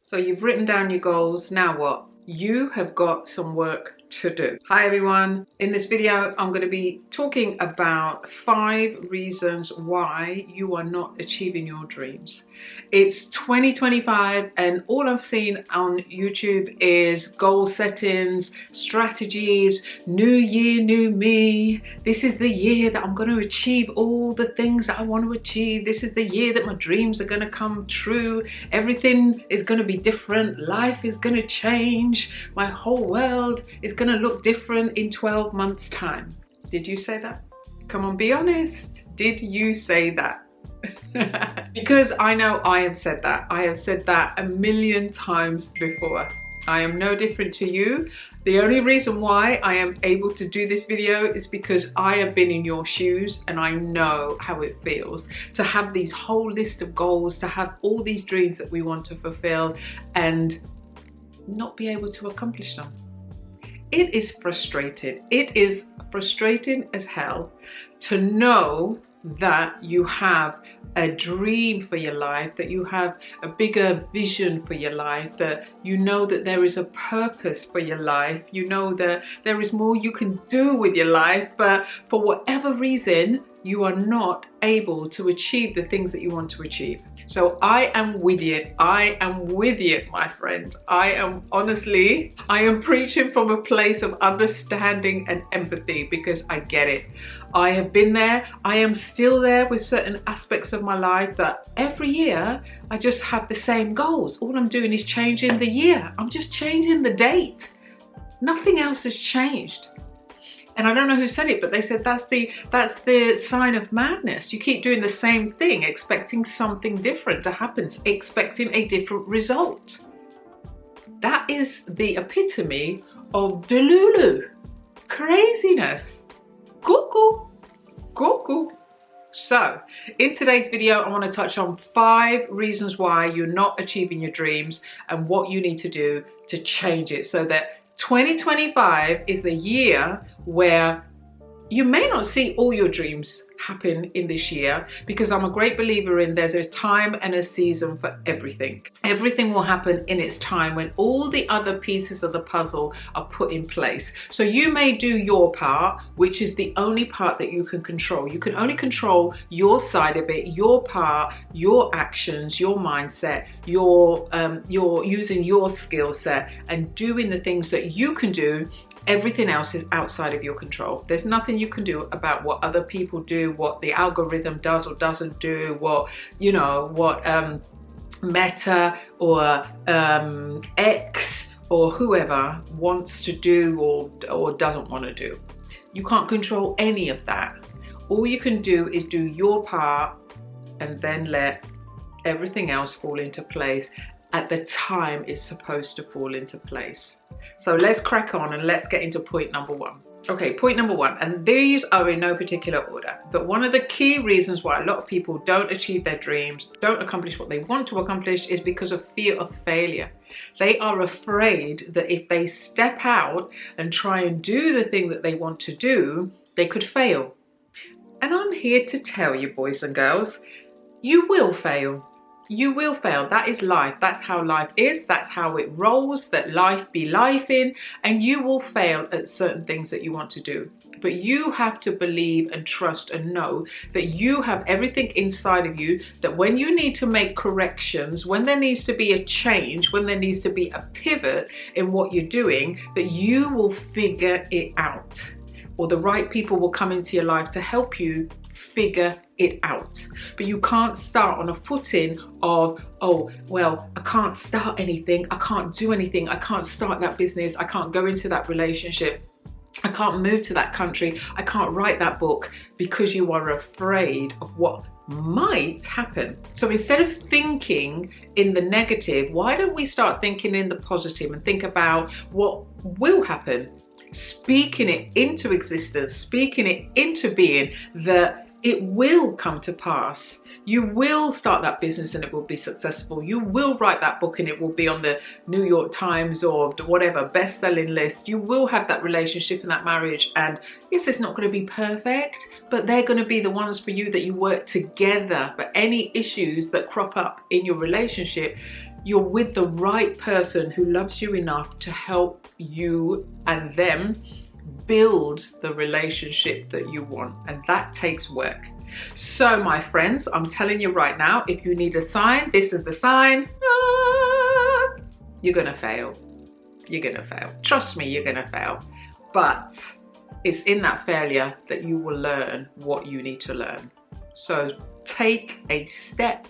So you've written down your goals. Now what? You have got some work to do. Hi everyone. In this video, I'm going to be talking about 5 reasons why you are not achieving your dreams. It's 2025 and all I've seen on YouTube is goal settings, strategies, new year, new me. This is the year that I'm going to achieve all the things that I want to achieve. This is the year that my dreams are going to come true. Everything is going to be different. Life is going to change. My whole world is going to look different in 12 months time. Did you say that? Come on, be honest. Did you say that? Because I know I have said that. I have said that a million times before. I am no different to you. The only reason why I am able to do this video is because I have been in your shoes and I know how it feels to have these whole list of goals, to have all these dreams that we want to fulfill and not be able to accomplish them. It is frustrating. It is frustrating as hell to know that you have a dream for your life, that you have a bigger vision for your life, that you know that there is a purpose for your life, you know that there is more you can do with your life, but for whatever reason, you are not able to achieve the things that you want to achieve. So I am with you. I am with you, my friend. I am preaching from a place of understanding and empathy because I get it. I have been there. I am still there with certain aspects of my life that every year I just have the same goals. All I'm doing is changing the year. I'm just changing the date. Nothing else has changed. And I don't know who said it, but they said that's the sign of madness. You keep doing the same thing, expecting something different to happen, expecting a different result. That is the epitome of delulu, craziness, cuckoo, cuckoo. So, in today's video, I want to touch on 5 reasons why you're not achieving your dreams and what you need to do to change it so that 2025 is the year where you may not see all your dreams happen in this year, because I'm a great believer in there's a time and a season for everything. Everything will happen in its time when all the other pieces of the puzzle are put in place. So you may do your part, which is the only part that you can control. You can only control your side of it, your part, your actions, your mindset, your using your skill set and doing the things that you can do. Everything else is outside of your control. There's nothing you can do about what other people do, what the algorithm does or doesn't do, what Meta or X or whoever wants to do or doesn't want to do. You can't control any of that. All you can do is do your part and then let everything else fall into place at the time it's supposed to fall into place. So let's crack on and let's get into point number 1. Okay, point number 1, and these are in no particular order, but one of the key reasons why a lot of people don't achieve their dreams, don't accomplish what they want to accomplish, is because of fear of failure. They are afraid that if they step out and try and do the thing that they want to do, they could fail. And I'm here to tell you, boys and girls, you will fail. You will fail. That is life. That's how life is. That's how it rolls. That life be life in. And you will fail at certain things that you want to do. But you have to believe and trust and know that you have everything inside of you, that when you need to make corrections, when there needs to be a change, when there needs to be a pivot in what you're doing, that you will figure it out. Or the right people will come into your life to help you figure it out. But you can't start on a footing of, oh, well, I can't start anything, I can't do anything, I can't start that business, I can't go into that relationship, I can't move to that country, I can't write that book, because you are afraid of what might happen. So instead of thinking in the negative, why don't we start thinking in the positive and think about what will happen? Speaking it into existence, speaking it into being, that it will come to pass. You will start that business and it will be successful. You will write that book and it will be on the New York Times or whatever best-selling list. You will have that relationship and that marriage, and yes, it's not going to be perfect, but they're going to be the ones for you that you work together. But any issues that crop up in your relationship, you're with the right person who loves you enough to help you and them build the relationship that you want, and that takes work. So my friends, I'm telling you right now, if you need a sign, this is the sign. You're gonna fail. You're gonna fail. Trust me, you're gonna fail. But it's in that failure that you will learn what you need to learn. So take a step,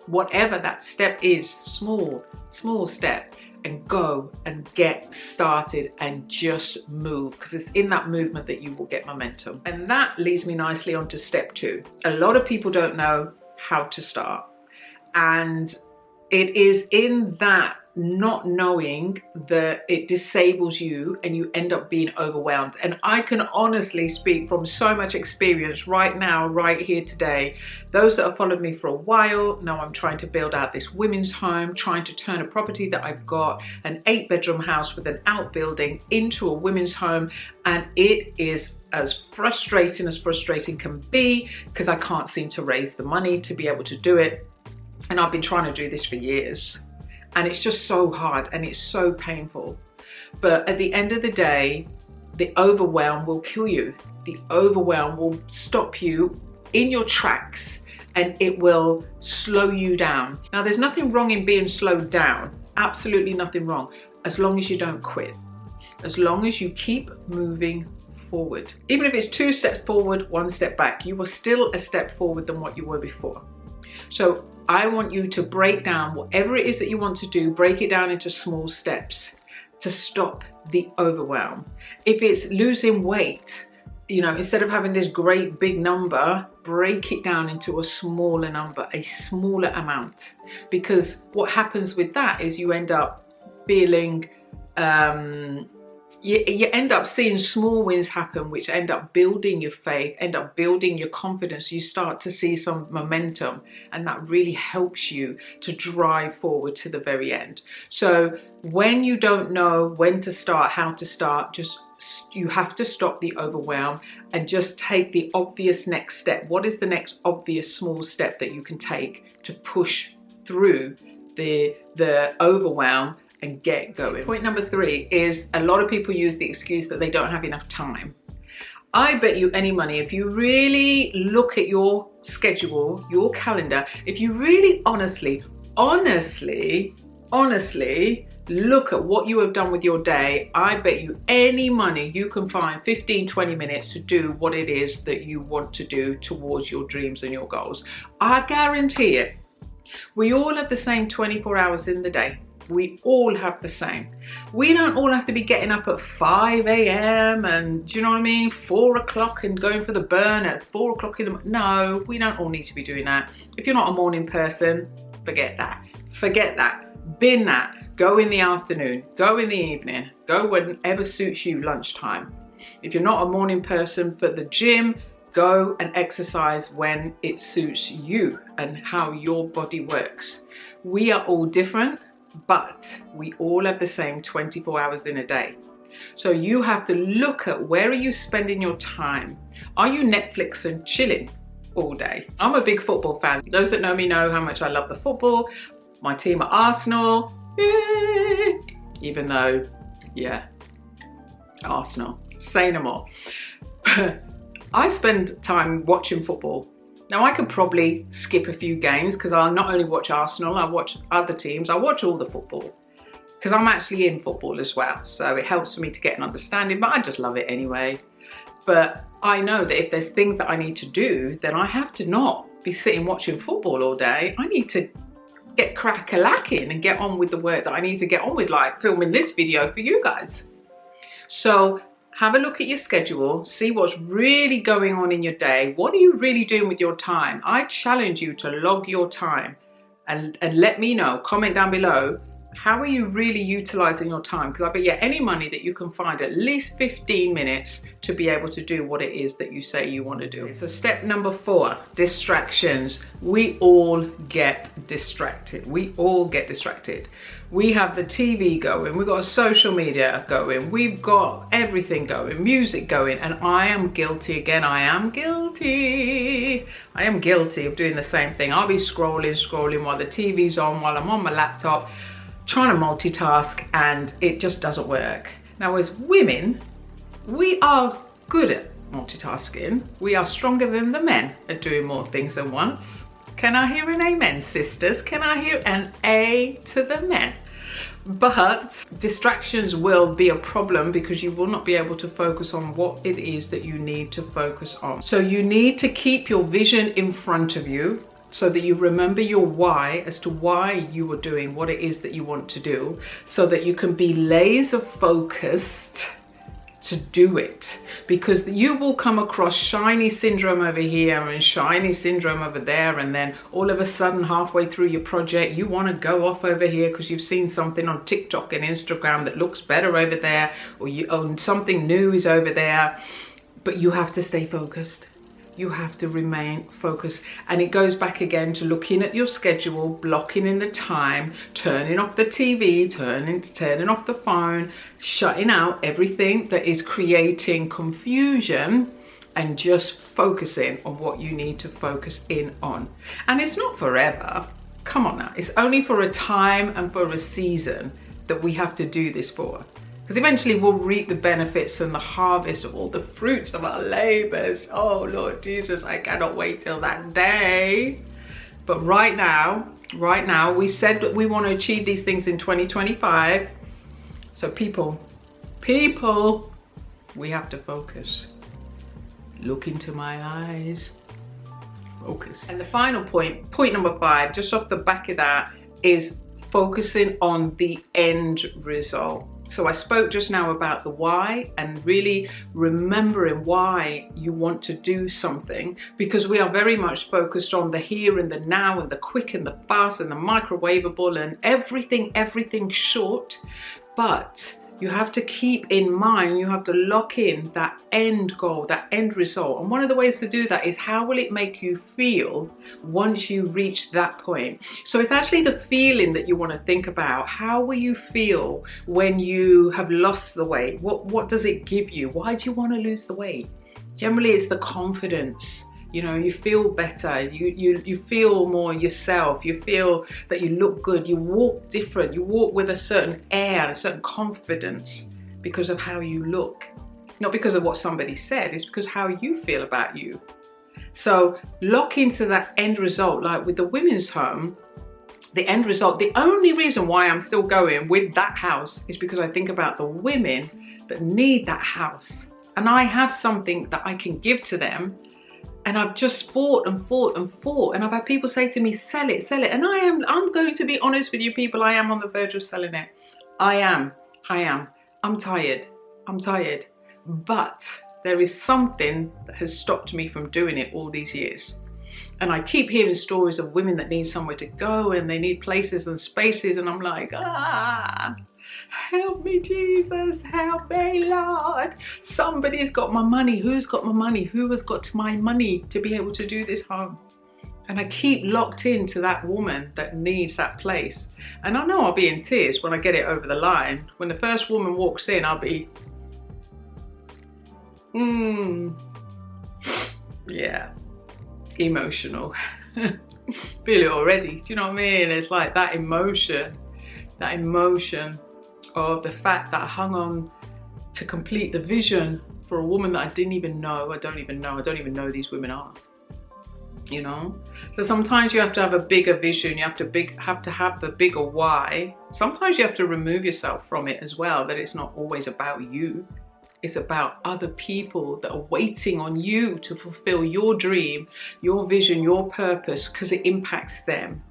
whatever that step is, small step, and go and get started and just move, because it's in that movement that you will get momentum. And that leads me nicely on to step 2. A lot of people don't know how to start, and it is in that not knowing that it disables you and you end up being overwhelmed. And I can honestly speak from so much experience right now, right here today. Those that have followed me for a while know I'm trying to build out this women's home, trying to turn a property that I've got, an 8-bedroom house with an outbuilding, into a women's home. And it is as frustrating can be, because I can't seem to raise the money to be able to do it. And I've been trying to do this for years. And it's just so hard and it's so painful. But at the end of the day, the overwhelm will kill you. The overwhelm will stop you in your tracks and it will slow you down. Now, there's nothing wrong in being slowed down. Absolutely nothing wrong. As long as you don't quit. As long as you keep moving forward. Even if it's 2 steps forward, 1 step back, you are still a step forward than what you were before. So I want you to break down whatever it is that you want to do, break it down into small steps to stop the overwhelm. If it's losing weight, you know, instead of having this great big number, break it down into a smaller number, a smaller amount. Because what happens with that is you end up feeling, you end up seeing small wins happen, which end up building your faith, end up building your confidence. You start to see some momentum, and that really helps you to drive forward to the very end. So when you don't know when to start, how to start, you have to stop the overwhelm and just take the obvious next step. What is the next obvious small step that you can take to push through the overwhelm and get going? Point number 3 is a lot of people use the excuse that they don't have enough time. I bet you any money, if you really look at your schedule, your calendar, if you really honestly look at what you have done with your day, I bet you any money you can find 15-20 minutes to do what it is that you want to do towards your dreams and your goals. I guarantee it. We all have the same 24 hours in the day. We all have the same. We don't all have to be getting up at 5 a.m. and, do you know what I mean, 4 o'clock and going for the burn at 4 o'clock in the morning. No, we don't all need to be doing that. If you're not a morning person, forget that. Forget that. Bin that. Go in the afternoon. Go in the evening. Go whenever suits you, lunchtime. If you're not a morning person for the gym, go and exercise when it suits you and how your body works. We are all different, but we all have the same 24 hours in a day. So you have to look at, where are you spending your time? Are you Netflix and chilling all day? I'm a big football fan. Those that know me know how much I love the football. My team are Arsenal. Yay! Even though, yeah, Arsenal. Say no more. I spend time watching football. Now, I could probably skip a few games because I'll not only watch Arsenal, I watch other teams, I watch all the football because I'm actually in football as well. So it helps for me to get an understanding, but I just love it anyway. But I know that if there's things that I need to do, then I have to not be sitting watching football all day. I need to get crack-a-lacking and get on with the work that I need to get on with, like filming this video for you guys. So have a look at your schedule, see what's really going on in your day. What are you really doing with your time? I challenge you to log your time and let me know, comment down below How are you really utilizing your time? Because I bet any money that you can find at least 15 minutes to be able to do what it is that you say you want to do. So step number 4, distractions. We all get distracted. We all get distracted. We have the TV going, we've got social media going, we've got everything going, music going, and I am guilty again. I am guilty of doing the same thing. I'll be scrolling while the TV's on, while I'm on my laptop, trying to multitask, and it just doesn't work. Now, as women, we are good at multitasking. We are stronger than the men at doing more things at once. Can I hear an amen, sisters? Can I hear an A to the men? But distractions will be a problem because you will not be able to focus on what it is that you need to focus on. So you need to keep your vision in front of you so that you remember your why as to why you are doing what it is that you want to do, so that you can be laser focused to do it, because you will come across shiny syndrome over here and shiny syndrome over there, and then all of a sudden halfway through your project you want to go off over here because you've seen something on TikTok and Instagram that looks better over there, or you own something new is over there. But you have to stay focused. You have to remain focused. And it goes back again to looking at your schedule, blocking in the time, turning off the TV, turning off the phone, shutting out everything that is creating confusion, and just focusing on what you need to focus in on. And it's not forever. Come on now. It's only for a time and for a season that we have to do this for. Because eventually we'll reap the benefits and the harvest of all the fruits of our labors. Oh Lord Jesus, I cannot wait till that day. But right now, we said that we want to achieve these things in 2025. So people, we have to focus. Look into my eyes, focus. And the final point number 5, just off the back of that, is focusing on the end result. So I spoke just now about the why, and really remembering why you want to do something, because we are very much focused on the here and the now and the quick and the fast and the microwavable and everything short. But you have to keep in mind, you have to lock in that end goal, that end result. And one of the ways to do that is, how will it make you feel once you reach that point? So it's actually the feeling that you want to think about. How will you feel when you have lost the weight? What does it give you? Why do you want to lose the weight? Generally, it's the confidence. You know, you feel better, you feel more yourself, you feel that you look good, you walk different, you walk with a certain air, a certain confidence because of how you look. Not because of what somebody said, it's because how you feel about you. So lock into that end result. Like with the women's home, the end result, the only reason why I'm still going with that house is because I think about the women that need that house. And I have something that I can give to them. And I've just fought and fought. And I've had people say to me, sell it. And I'm going to be honest with you people, I am on the verge of selling it. I am. I'm tired. But there is something that has stopped me from doing it all these years. And I keep hearing stories of women that need somewhere to go and they need places and spaces. And I'm like, help me, Jesus, help me, Lord. Somebody's got my money. Who's got my money? Who has got my money to be able to do this home? And I keep locked into that woman that needs that place. And I know I'll be in tears when I get it over the line. When the first woman walks in, I'll be, yeah, emotional. Feel it already. Do you know what I mean? It's like that emotion of the fact that I hung on to complete the vision for a woman that I didn't even know. I don't even know these women are, you know? So sometimes you have to have a bigger vision. You have to have the bigger why. Sometimes you have to remove yourself from it as well, that it's not always about you. It's about other people that are waiting on you to fulfill your dream, your vision, your purpose, because it impacts them.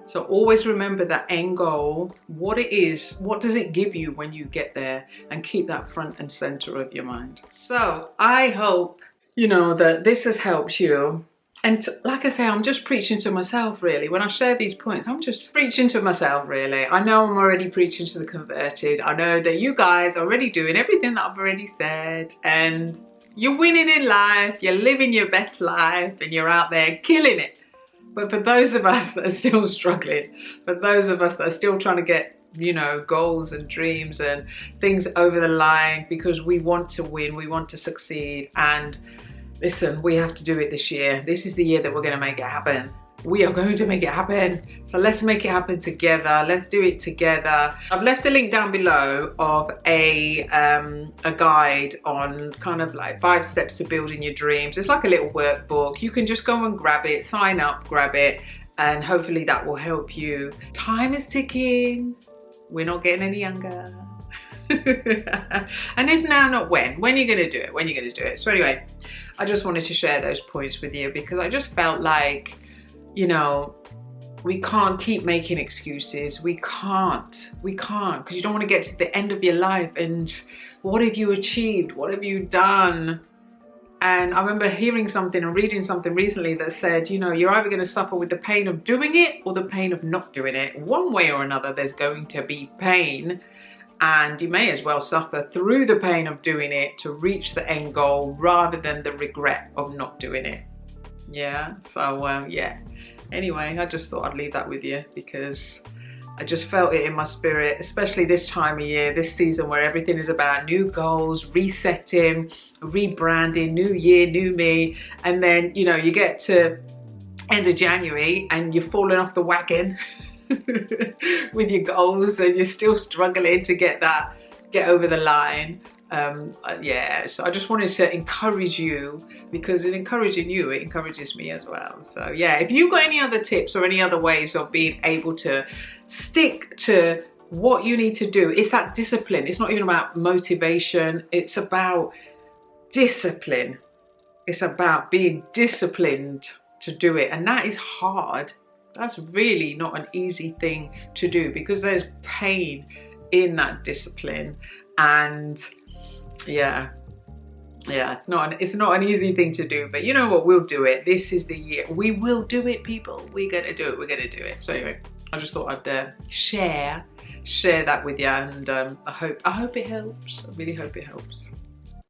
So always remember that end goal, what it is, what does it give you when you get there, and keep that front and center of your mind. So I hope, you know, that this has helped you. Like I say, I'm just preaching to myself, really. When I share these points, I'm just preaching to myself, really. I know I'm already preaching to the converted. I know that you guys are already doing everything that I've already said, and you're winning in life, you're living your best life, and you're out there killing it. But for those of us that are still struggling, for those of us that are still trying to get, you know, goals and dreams and things over the line because we want to win, we want to succeed, and listen, we have to do it this year. This is the year that we're going to make it happen. We are going to make it happen. So let's make it happen together. Let's do it together. I've left a link down below of a guide on kind of like 5 steps to building your dreams. It's like a little workbook. You can just go and grab it, sign up, grab it, and hopefully that will help you. Time is ticking. We're not getting any younger. And if now, not when. When are you going to do it? When are you going to do it? So anyway, I just wanted to share those points with you because I just felt like, you know, we can't keep making excuses. We can't, because you don't want to get to the end of your life and what have you achieved? What have you done? And I remember hearing something and reading something recently that said, you know, you're either going to suffer with the pain of doing it or the pain of not doing it. One way or another, there's going to be pain. And you may as well suffer through the pain of doing it to reach the end goal rather than the regret of not doing it. Yeah, so yeah. Anyway, I just thought I'd leave that with you because I just felt it in my spirit, especially this time of year, this season where everything is about new goals, resetting, rebranding, new year, new me. And then, you know, you get to end of January and you're falling off the wagon with your goals and you're still struggling to get over the line. Yeah, so I just wanted to encourage you because in encouraging you, it encourages me as well. So yeah, if you've got any other tips or any other ways of being able to stick to what you need to do, it's that discipline. It's not even about motivation, it's about discipline. It's about being disciplined to do it, and that is hard. That's really not an easy thing to do because there's pain in that discipline. And yeah, it's not an easy thing to do, but you know what, we'll do it. This is the year. We will do it, people. We're gonna do it. We're gonna do it. So anyway, I just thought I'd share that with you, and I hope it helps. I really hope it helps.